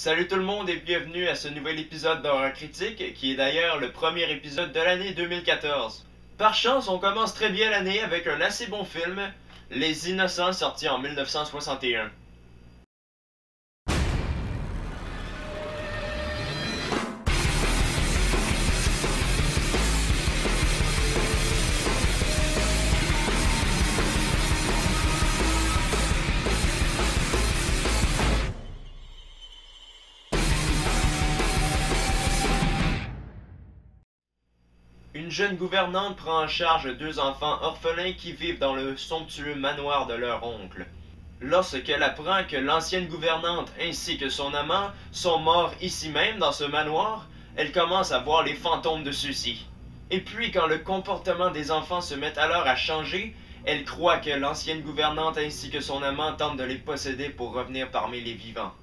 Salut tout le monde et bienvenue à ce nouvel épisode d'Horreur Critique, qui est d'ailleurs le premier épisode de l'année 2014. Par chance, on commence très bien l'année avec un assez bon film, Les Innocents, sorti en 1961. Une jeune gouvernante prend en charge deux enfants orphelins qui vivent dans le somptueux manoir de leur oncle. Lorsqu'elle apprend que l'ancienne gouvernante ainsi que son amant sont morts ici même dans ce manoir, elle commence à voir les fantômes de ceux-ci. Et puis quand le comportement des enfants se met alors à changer, elle croit que l'ancienne gouvernante ainsi que son amant tentent de les posséder pour revenir parmi les vivants.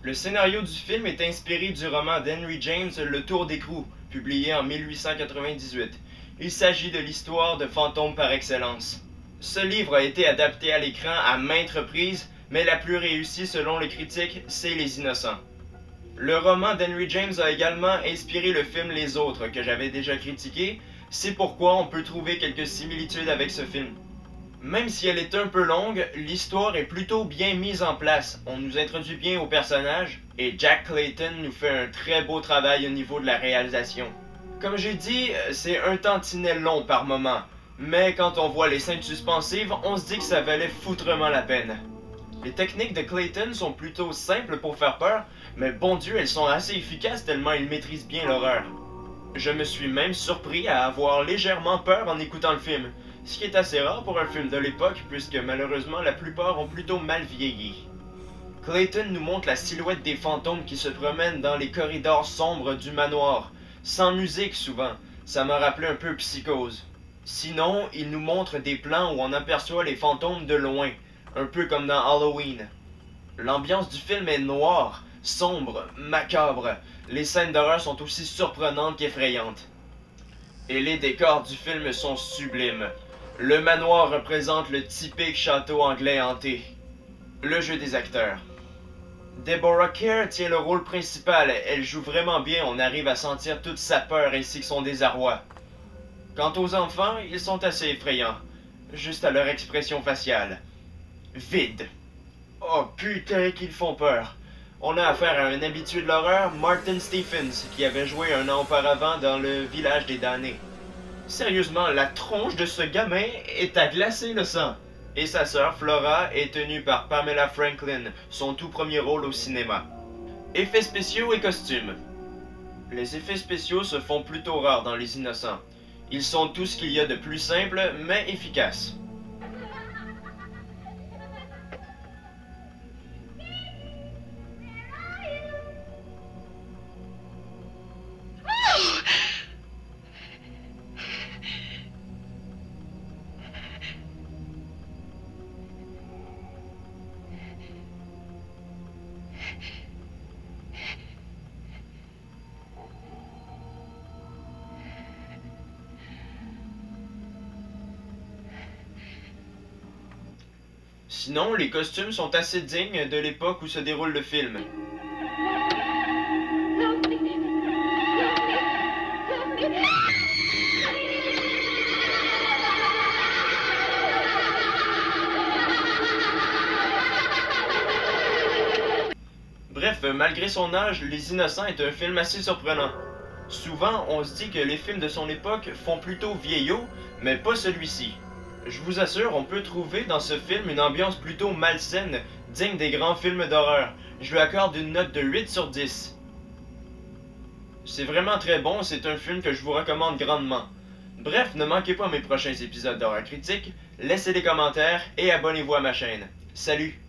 Le scénario du film est inspiré du roman d'Henry James Le Tour d'écrou, publié en 1898. Il s'agit de l'histoire de fantômes par excellence. Ce livre a été adapté à l'écran à maintes reprises, mais la plus réussie selon les critiques, c'est Les Innocents. Le roman d'Henry James a également inspiré le film Les Autres, que j'avais déjà critiqué, c'est pourquoi on peut trouver quelques similitudes avec ce film. Même si elle est un peu longue, l'histoire est plutôt bien mise en place. On nous introduit bien aux personnages et Jack Clayton nous fait un très beau travail au niveau de la réalisation. Comme j'ai dit, c'est un tantinet long par moment, mais quand on voit les scènes suspensives, on se dit que ça valait foutrement la peine. Les techniques de Clayton sont plutôt simples pour faire peur, mais bon Dieu, elles sont assez efficaces tellement il maîtrise bien l'horreur. Je me suis même surpris à avoir légèrement peur en écoutant le film, ce qui est assez rare pour un film de l'époque puisque malheureusement la plupart ont plutôt mal vieilli. Clayton nous montre la silhouette des fantômes qui se promènent dans les corridors sombres du manoir, sans musique souvent, ça m'a rappelé un peu Psychose. Sinon, il nous montre des plans où on aperçoit les fantômes de loin, un peu comme dans Halloween. L'ambiance du film est noire, sombre, macabre. Les scènes d'horreur sont aussi surprenantes qu'effrayantes. Et les décors du film sont sublimes. Le manoir représente le typique château anglais hanté. Le jeu des acteurs. Deborah Kerr tient le rôle principal, elle joue vraiment bien, on arrive à sentir toute sa peur ainsi que son désarroi. Quant aux enfants, ils sont assez effrayants, juste à leur expression faciale. Vide. Oh putain qu'ils font peur. On a affaire à un habitué de l'horreur, Martin Stephens, qui avait joué un an auparavant dans Le Village des damnés. Sérieusement, la tronche de ce gamin est à glacer le sang. Et sa sœur Flora est tenue par Pamela Franklin, son tout premier rôle au cinéma. Effets spéciaux et costumes. Les effets spéciaux se font plutôt rares dans Les Innocents. Ils sont tout ce qu'il y a de plus simple, mais efficaces. Sinon, les costumes sont assez dignes de l'époque où se déroule le film. Bref, malgré son âge, Les Innocents est un film assez surprenant. Souvent, on se dit que les films de son époque font plutôt vieillot, mais pas celui-ci. Je vous assure, on peut trouver dans ce film une ambiance plutôt malsaine, digne des grands films d'horreur. Je lui accorde une note de 8 sur 10. C'est vraiment très bon, c'est un film que je vous recommande grandement. Bref, ne manquez pas mes prochains épisodes d'horreur critique, laissez des commentaires et abonnez-vous à ma chaîne. Salut!